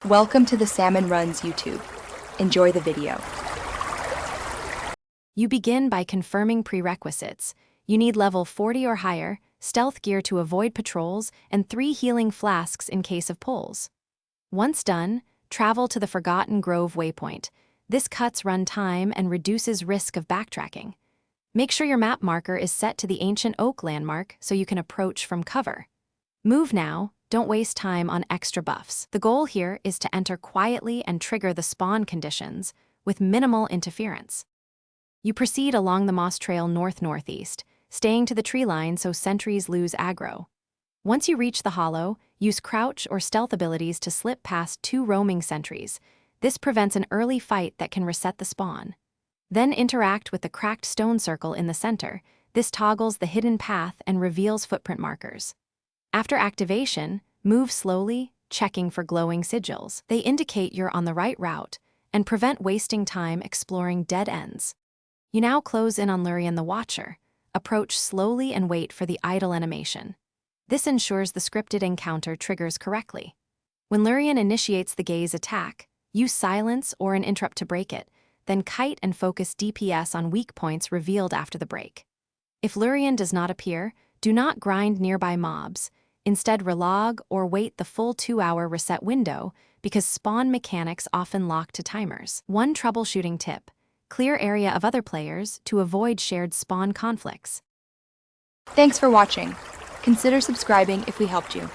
Welcome to the Salmon Runs YouTube. Enjoy the video. You begin by confirming prerequisites. You need level 40 or higher, stealth gear to avoid patrols, and 3 healing flasks in case of pulls. Once done, travel to the Forgotten Grove waypoint. This cuts run time and reduces risk of backtracking. Make sure your map marker is set to the Ancient Oak landmark so you can approach from cover. Move now, don't waste time on extra buffs. The goal here is to enter quietly and trigger the spawn conditions with minimal interference. You proceed along the moss trail north-northeast, staying to the tree line so sentries lose aggro. Once you reach the hollow, use crouch or stealth abilities to slip past 2 roaming sentries. This prevents an early fight that can reset the spawn. Then interact with the cracked stone circle in the center. This toggles the hidden path and reveals footprint markers. After activation, move slowly, checking for glowing sigils. They indicate you're on the right route and prevent wasting time exploring dead ends. You now close in on Lurien the Watcher. Approach slowly and wait for the idle animation. This ensures the scripted encounter triggers correctly. When Lurien initiates the gaze attack, use silence or an interrupt to break it, then kite and focus DPS on weak points revealed after the break. If Lurien does not appear, do not grind nearby mobs. Instead, relog or wait the full 2-hour reset window because spawn mechanics often lock to timers. One troubleshooting tip: clear area of other players to avoid shared spawn conflicts. Thanks for watching. Consider subscribing if we helped you.